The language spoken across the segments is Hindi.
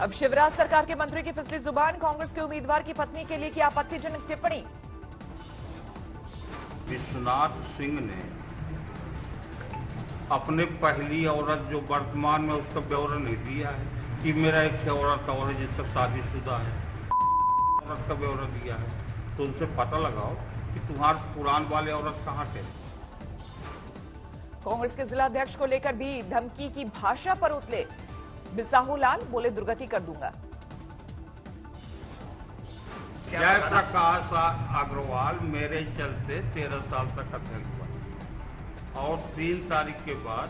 अब शिवराज सरकार के मंत्री की फिसली जुबान, कांग्रेस के उम्मीदवार की पत्नी के लिए की आपत्तिजनक टिप्पणी। विश्वनाथ सिंह ने अपने पहली औरत जो वर्तमान में उसका ब्यौरा नहीं दिया है कि मेरा एक औरत और है जिसका शादीशुदा है, औरत का ब्यौरा दिया है, तो उनसे पता लगाओ कि तुम्हारे पुरान वाले औरत कहाँ थे। कांग्रेस के जिला अध्यक्ष को लेकर भी धमकी की भाषा पर उतले बिसाहू लाल, बोले दुर्गति कर दूंगा। जय प्रकाश अग्रवाल मेरे चलते 13 साल तक अध्यक्ष हुआ और 3 तारीख के बाद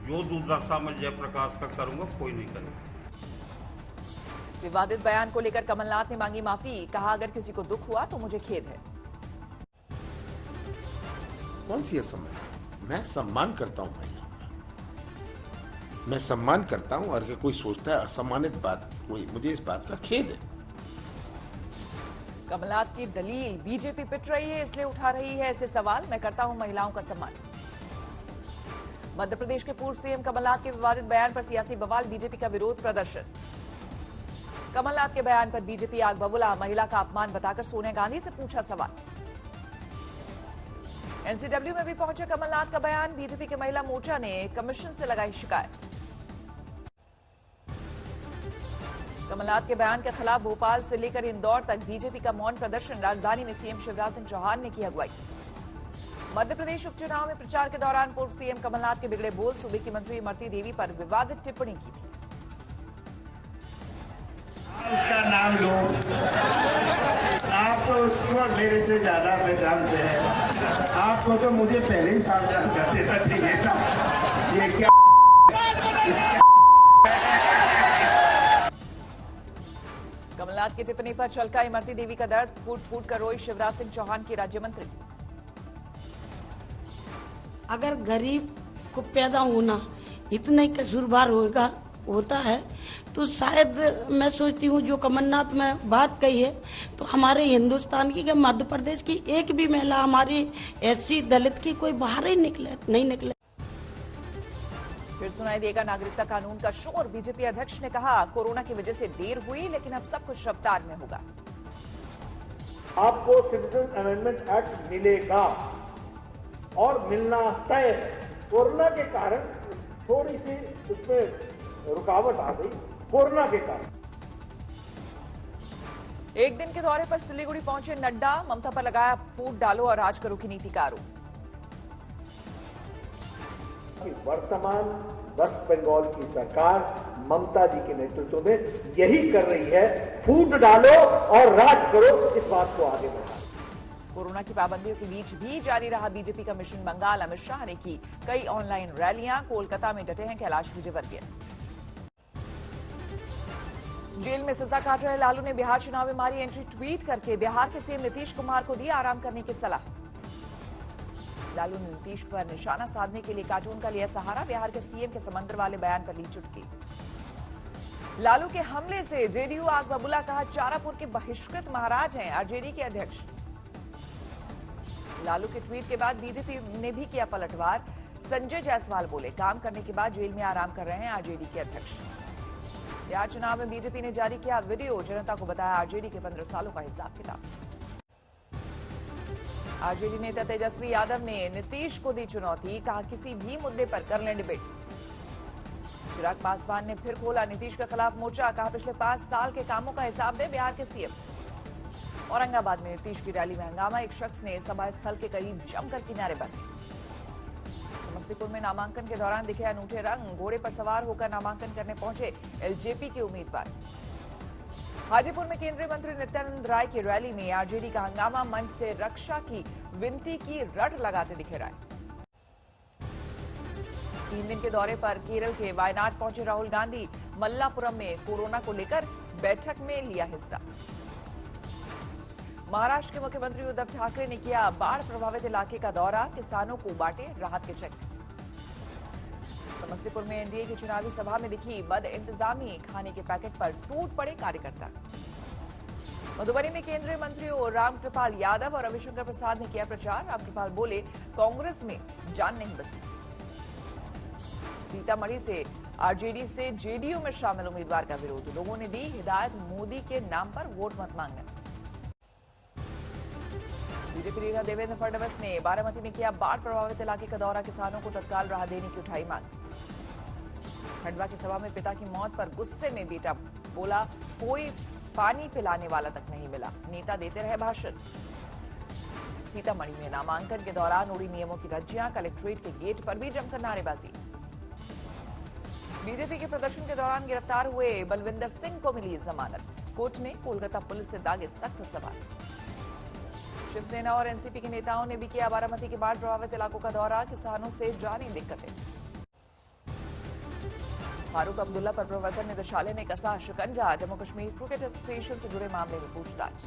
जो दुर्दशा में जयप्रकाश का करूंगा कोई नहीं करेगा। विवादित बयान को लेकर कमलनाथ ने मांगी माफी, कहा अगर किसी को दुख हुआ तो मुझे खेद है। कौन सी असम्मान? मैं सम्मान करता हूं महिलाओं का, मैं सम्मान करता हूं और कोई सोचता है असम्मानित बात कोई, मुझे इस बात का खेद है। कमलनाथ की दलील, बीजेपी पिट रही है इसलिए उठा रही है ऐसे सवाल, मैं करता हूं महिलाओं का सम्मान। मध्य प्रदेश के पूर्व सीएम कमलनाथ के विवादित बयान पर सियासी बवाल, बीजेपी का विरोध प्रदर्शन। कमलनाथ के बयान पर बीजेपी आग बबूला, महिला का अपमान बताकर सोनिया गांधी से पूछा सवाल। एनसीडब्ल्यू में भी पहुंचे कमलनाथ का बयान, बीजेपी के महिला मोर्चा ने कमीशन से लगाई शिकायत। कमलनाथ के बयान के खिलाफ भोपाल से लेकर इंदौर तक बीजेपी का मौन प्रदर्शन, राजधानी में सीएम शिवराज सिंह चौहान ने की अगुवाई। मध्य प्रदेश उपचुनाव में प्रचार के दौरान पूर्व सीएम कमलनाथ के बिगड़े बोल, सूबे की मंत्री इमरती देवी पर विवादित टिप्पणी की थी। उसका नाम लो, आप तो उसको मेरे से ज्यादा जानते हैं, आपको तो मुझे पहले ही सावधान कर देना चाहिए था। ये क्या कमलनाथ की टिप्पणी पर छलका इमरती देवी का दर्द, फूट फूट कर रोई शिवराज सिंह चौहान की राज्य मंत्री। अगर गरीब को पैदा होना इतना ही कसूरवार होता है तो शायद मैं सोचती हूँ जो कमलनाथ में बात कही है तो हमारे हिंदुस्तान की, मध्य प्रदेश की एक भी महिला हमारी एससी दलित की कोई बाहर ही नहीं निकले। फिर सुनाई देगा नागरिकता कानून का शोर, बीजेपी अध्यक्ष ने कहा कोरोना की वजह से देर हुई लेकिन अब सब कुछ रफ्तार में होगा। आपको सिटीजन अमेंडमेंट एक्ट मिलेगा और मिलना तय है। कोरोना के कारण थोड़ी सी उसमें रुकावट आ गई, कोरोना के कारण। एक दिन के दौरे पर सिलीगुड़ी पहुंचे नड्डा, ममता पर लगाया फूट डालो और राज करो की नीति का आरोप। वर्तमान वेस्ट बंगाल की सरकार ममता जी के नेतृत्व में यही कर रही है, फूट डालो और राज करो, इस बात को आगे बढ़ाओ। कोरोना की पाबंदियों के बीच भी जारी रहा बीजेपी का मिशन बंगाल, अमित शाह ने की कई ऑनलाइन रैलियां, कोलकाता में डटे हैं कैलाश विजयवर्गीय। जेल में सजा काट रहे लालू ने बिहार चुनाव में मारी एंट्री, ट्वीट करके बिहार के सीएम नीतीश कुमार को दी आराम करने की सलाह। लालू ने नीतीश पर निशाना साधने के लिए कार्टून का लिया सहारा, बिहार के सीएम के समंदर वाले बयान पर ली चुटकी। लालू के हमले से जेडीयू आग बबूला, कहा चारापुर के बहिष्कृत महाराज हैं आरजेडी के अध्यक्ष। लालू के ट्वीट के बाद बीजेपी ने भी किया पलटवार, संजय जायसवाल बोले काम करने के बाद जेल में आराम कर रहे हैं आरजेडी के अध्यक्ष। बिहार चुनाव में बीजेपी ने जारी किया वीडियो, जनता को बताया आरजेडी के 15 सालों का हिसाब किताब। आरजेडी नेता तेजस्वी यादव ने नीतीश को दी चुनौती, कहा किसी भी मुद्दे पर कर लें डिबेट। चिराग पासवान ने फिर खोला नीतीश के खिलाफ मोर्चा, कहा पिछले 5 साल के कामों का हिसाब दे बिहार के सीएम। औरंगाबाद में नीतीश की रैली में हंगामा, एक शख्स ने सभा स्थल के करीब जमकर की नारेबाजी। समस्तीपुर में नामांकन के दौरान दिखे अनूठे रंग, घोड़े पर सवार होकर नामांकन करने पहुंचे एलजेपी के उम्मीदवार। हाजीपुर में केंद्रीय मंत्री नित्यानंद राय की रैली में आरजेडी का हंगामा, मंच से रक्षा की विनती की रट लगाते दिखे राय। 3 दिन के दौरे पर केरल के वायनाड पहुंचे राहुल गांधी, मल्लापुरम में कोरोना को लेकर बैठक में लिया हिस्सा। महाराष्ट्र के मुख्यमंत्री उद्धव ठाकरे ने किया बाढ़ प्रभावित इलाके का दौरा, किसानों को बांटे राहत के चेक। समस्तीपुर में एनडीए की चुनावी सभा में दिखी बद इंतजामी, खाने के पैकेट पर टूट पड़े कार्यकर्ता। मधुबनी में केंद्रीय मंत्रियों रामकृपाल यादव और रविशंकर प्रसाद ने किया प्रचार, रामकृपाल बोले कांग्रेस में जान नहीं बची। सीतामढ़ी से आरजेडी से जेडीयू में शामिल उम्मीदवार का विरोध, लोगों ने दी हिदायत मोदी के नाम पर वोट मत मांगने। बीजेपी नेता देवेंद्र फडणवीस ने बारामती में किया बाढ़ प्रभावित इलाके का दौरा, किसानों को तत्काल राहत देने की उठाई मांग। खंडवा की सभा में पिता की मौत पर गुस्से में बेटा बोला, कोई पानी पिलाने वाला तक नहीं मिला, नेता देते रहे भाषण। सीतामढ़ी में नामांकन के दौरान उड़ी नियमों की धज्जियां, कलेक्ट्रेट के गेट पर भी जमकर नारेबाजी। बीजेपी के प्रदर्शन के दौरान गिरफ्तार हुए बलविंदर सिंह को मिली जमानत, कोर्ट ने कोलकाता पुलिस से दागे सख्त सवाल। शिवसेना और एनसीपी के नेताओं ने भी किया बारामती के बाढ़ प्रभावित इलाकों का दौरा, किसानों से जारी दिक्कतें। फारूक अब्दुल्ला पर प्रवर्तन निदेशालय ने कसा शिकंजा, जम्मू कश्मीर क्रिकेट एसोसिएशन से जुड़े मामले में पूछताछ।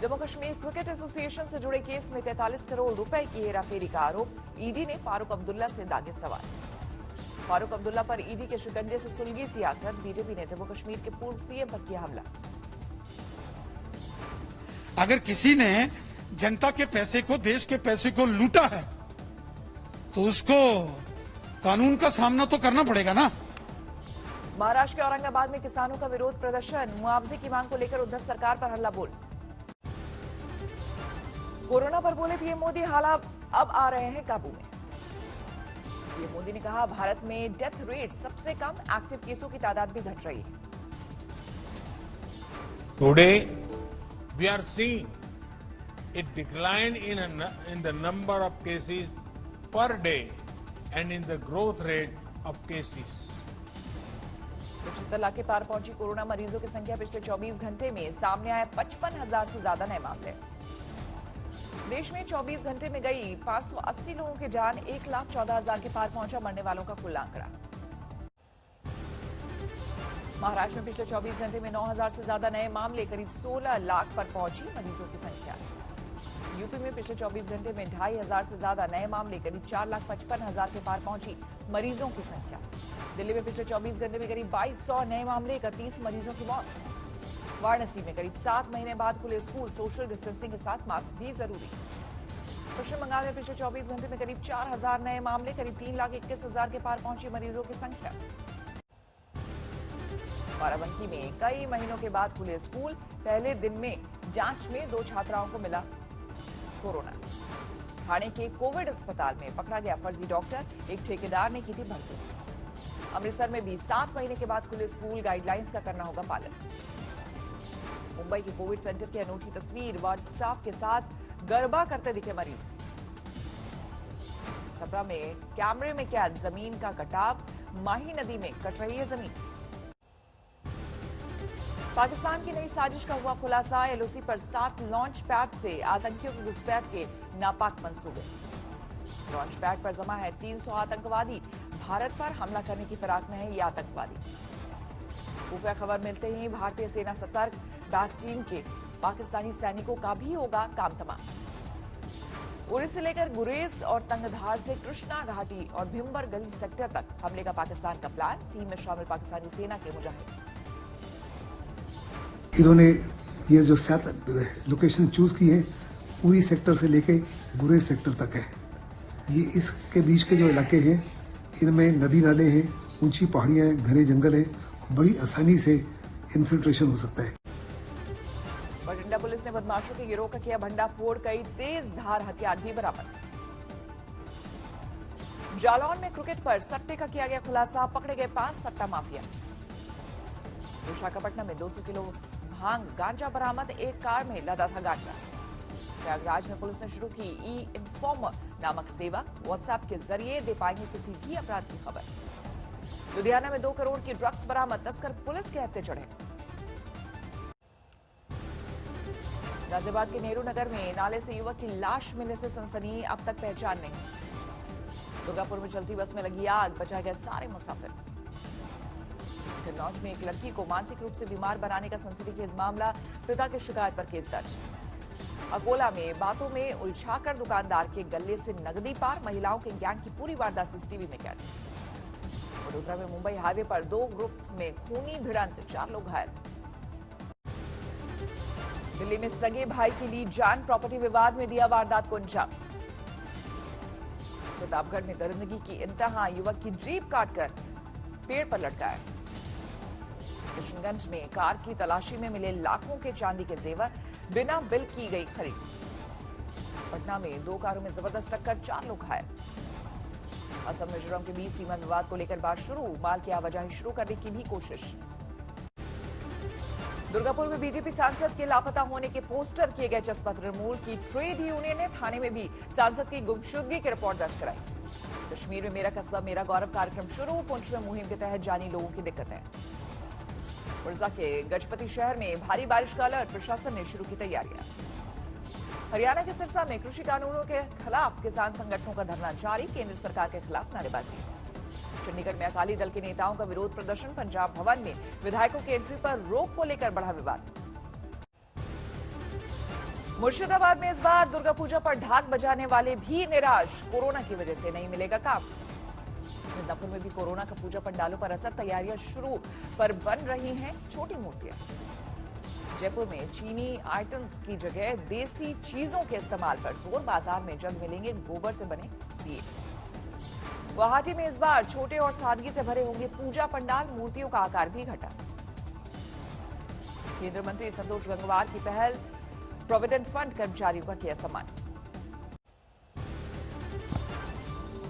जम्मू कश्मीर क्रिकेट एसोसिएशन से जुड़े केस में 43 करोड़ रुपए की हेराफेरी का आरोप, ईडी ने फारूक अब्दुल्ला से दागे सवाल। फारूक अब्दुल्ला पर ईडी के शिकंजे से सुलगी सियासत, बीजेपी ने जम्मू कश्मीर के पूर्व सीएम पर किया हमला। अगर किसी ने जनता के पैसे को, देश के पैसे को लूटा है तो उसको कानून का सामना तो करना पड़ेगा ना। महाराष्ट्र के औरंगाबाद में किसानों का विरोध प्रदर्शन, मुआवजे की मांग को लेकर उद्धव सरकार पर हल्ला बोल। कोरोना पर बोले पीएम मोदी, हालात अब आ रहे हैं काबू में। पीएम मोदी ने कहा, भारत में डेथ रेट सबसे कम, एक्टिव केसों की तादाद भी घट रही है। Today, we are seeing a decline in the number of cases per day and in the growth rate of cases. 75 lakh के पार पहुंची कोरोना मरीजों की संख्या, पिछले 24 घंटे में सामने आए 55,000 से ज्यादा नए मामले। देश में 24 घंटे में गई 580 लोगों की जान, 1,14,000 के पार पहुंचा मरने वालों का कुल आंकड़ा। महाराष्ट्र में पिछले 24 घंटे में 9,000 से ज्यादा नए मामले, करीब 16 लाख पर पहुंची मरीजों की संख्या। यूपी में पिछले 24 घंटे में 2,500 से ज्यादा नए मामले, करीब 4,55,000 के पार पहुंची मरीजों की संख्या। दिल्ली में पिछले 24 घंटे में करीब 2,200 नए मामले, 31 मरीजों की मौत। वाराणसी में करीब 7 महीने बाद खुले स्कूल, सोशल डिस्टेंसिंग के साथ मास्क भी जरूरी। पश्चिम बंगाल में पिछले 24 घंटे में करीब 4,000 नए मामले, करीब 3,21,000 के पार पहुंची मरीजों की संख्या। बाराबंकी में कई महीनों के बाद खुले स्कूल, पहले दिन में जांच में 2 छात्राओं को मिला कोरोना। ठाणे के कोविड अस्पताल में पकड़ा गया फर्जी डॉक्टर, एक ठेकेदार ने की थी भर्ती। अमृतसर में भी 7 महीने के बाद खुले स्कूल, गाइडलाइंस का करना होगा पालन। मुंबई के कोविड सेंटर की अनूठी तस्वीर, वार्ड स्टाफ के साथ गरबा करते दिखे मरीज। छपरा में कैमरे में कैद जमीन का कटाव, माही नदी में कट रही है जमीन। पाकिस्तान की नई साजिश का हुआ खुलासा, एलओसी पर 7 लॉन्च पैड से आतंकियों की घुसपैठ के नापाक मंसूबे। लॉन्च पैड पर जमा है 300 आतंकवादी, भारत पर हमला करने की फिराक में है ये आतंकवादी। खुफिया खबर मिलते ही भारतीय सेना सतर्क, बैक टीम के पाकिस्तानी सैनिकों का भी होगा काम तमाम। उरी से लेकर गुरेज और तंगधार से कृष्णा घाटी और भिम्बर गली सेक्टर तक हमले का पाकिस्तान का प्लान, टीम में शामिल पाकिस्तानी सेना के मुजाहिद। इन्होंने ये जो 7 लोकेशन चूज की है, उरी सेक्टर से लेके गुरेज सेक्टर तक है। ये इसके बीच के जो इलाके हैं, इनमें नदी नाले हैं, ऊंची पहाड़ियां हैं, घने जंगल हैं, बड़ी आसानी से इन्फिल्ट्रेशन हो सकता है। बठिंडा पुलिस ने बदमाशों के गिरोह का किया भंडाफोड़, कई तेज धार हथियार भी बरामद। जालौन में क्रिकेट पर सट्टे का किया गया खुलासा, पकड़े गए 5 सट्टा माफिया। विशाखापट्टनम में 200 किलो भांग गांजा बरामद, एक कार में लदा था गांजा। प्रयागराज में पुलिस ने शुरू की ई इन्फॉर्मर नामक सेवा, व्हाट्सएप के जरिए दे पाएंगे किसी भी अपराध की खबर। लुधियाना में 2 करोड़ की ड्रग्स बरामद, तस्कर पुलिस के हत्थे चढ़े। गाजियाबाद के नेहरू नगर में नाले से युवक की लाश मिलने से सनसनी, अब तक पहचान नहीं। दुर्गापुर में चलती बस में लगी आग, बचाए गए सारे मुसाफिर। कन्नौज में एक लड़की को मानसिक रूप से बीमार बनाने का सनसनीखेज मामला, पिता की शिकायत पर केस दर्ज। अकोला में बातों में उलझाकर दुकानदार के गले से नकदी पार, महिलाओं के गैंग की पूरी वारदात सीसीटीवी में कैद। वडोदरा में मुंबई हाईवे पर 2 ग्रुप्स में खूनी भिड़ंत, 4 लोग घायल। दिल्ली में सगे भाई की ली जान, प्रॉपर्टी विवाद में दिया वारदात को अंजाम। प्रतापगढ़ में दरिंदगी की इंतहा, युवक की जीप काटकर पेड़ पर लटकाया। किशनगंज में कार की तलाशी में मिले लाखों के चांदी के जेवर, बिना बिल की गई खरीद। पटना में 2 कारों में जबरदस्त टक्कर, 4 लोग घायल। असम मिजोरम के बीच सीमा विवाद को लेकर बात शुरू, माल की आवाजाही शुरू करने की भी कोशिश। दुर्गापुर में बीजेपी सांसद के लापता होने के पोस्टर किए गए चस्पा तृणमूल की ट्रेड यूनियन ने थाने में भी सांसद की गुमशुदगी की रिपोर्ट दर्ज कराई। कश्मीर में मेरा कस्बा मेरा गौरव कार्यक्रम शुरू, पुंछ में मुहिम के तहत जानी लोगों की दिक्कतें। उड़ीसा के गजपति शहर में भारी बारिश का अलर्ट, प्रशासन ने शुरू की तैयारियां। हरियाणा के सिरसा में कृषि कानूनों के खिलाफ किसान संगठनों का धरना जारी, केंद्र सरकार के खिलाफ नारेबाजी। चंडीगढ़ में अकाली दल के नेताओं का विरोध प्रदर्शन, पंजाब भवन में विधायकों की एंट्री पर रोक को लेकर बढ़ा विवाद। मुर्शिदाबाद में इस बार दुर्गा पूजा पर ढाक बजाने वाले भी निराश, कोरोना की वजह से नहीं मिलेगा काम। मिदनापुर में भी कोरोना का पूजा पंडालों पर असर, तैयारियां शुरू पर बन रही हैं छोटी मूर्तियां। जयपुर में चीनी आइटम्स की जगह देसी चीजों के इस्तेमाल पर जोर, बाजार में जल्द मिलेंगे गोबर से बने दिए। गुवाहाटी में इस बार छोटे और सादगी से भरे होंगे पूजा पंडाल, मूर्तियों का आकार भी घटा। केंद्रीय मंत्री संतोष गंगवार की पहल, प्रोविडेंट फंड कर्मचारियों का किया सम्मान।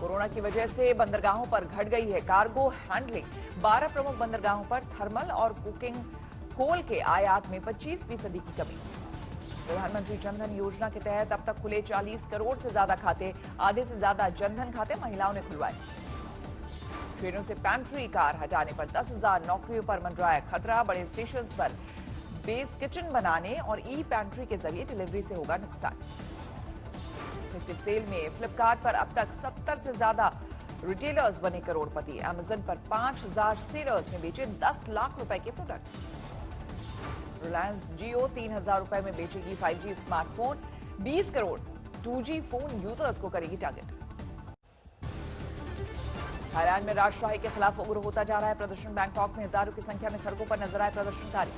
कोरोना की वजह से बंदरगाहों पर घट गई है कार्गो हैंडलिंग, 12 प्रमुख बंदरगाहों पर थर्मल और कुकिंग कोल के आयात में 25% की कमी। प्रधानमंत्री जनधन योजना के तहत अब तक खुले 40 करोड़ से ज्यादा खाते, आधे से ज्यादा जनधन खाते महिलाओं ने खुलवाए। ट्रेनों से पैंट्री कार हटाने पर 10,000 नौकरियों पर मंडराया खतरा, बड़े स्टेशन पर बेस किचन बनाने और ई पैंट्री के जरिए डिलीवरी से होगा नुकसान। फेस्टिव सेल में फ्लिपकार्ट पर अब तक 70 से ज्यादा रिटेलर्स बने करोड़पति। अमेजन पर 5,000 सेलर्स ने बेचे 10 लाख रुपए के प्रोडक्ट्स। रिलायंस जियो 3,000 रुपए में बेचेगी 5G smartphone, 20 crore 2G phone users को करेगी टारगेट। थाईलैंड में राष्ट्रशाही के खिलाफ उग्र होता जा रहा है प्रदर्शन, बैंकॉक में हजारों की संख्या में सड़कों पर नजर आए प्रदर्शनकारी।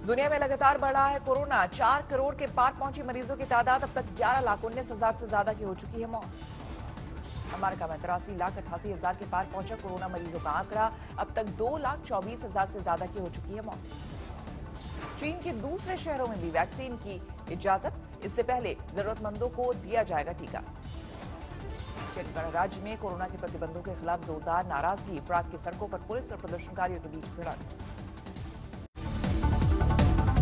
दुनिया में लगातार बढ़ रहा है कोरोना, 4 करोड़ के पार पहुंची मरीजों की तादाद, अब तक 11,19,000 से ज्यादा की हो चुकी है मौत। अमेरिका में 83,88,000 के पार पहुंचा कोरोना मरीजों का आंकड़ा, अब तक 2,24,000 से ज्यादा की हो चुकी है मौत। चीन के दूसरे शहरों में भी वैक्सीन की इजाजत, इससे पहले जरूरतमंदों को दिया जाएगा टीका। छत्तीसगढ़ राज्य में कोरोना के प्रतिबंधों के खिलाफ जोरदार नाराजगी, प्राग की सड़कों पर पुलिस और प्रदर्शनकारियों के बीच भिड़ंत।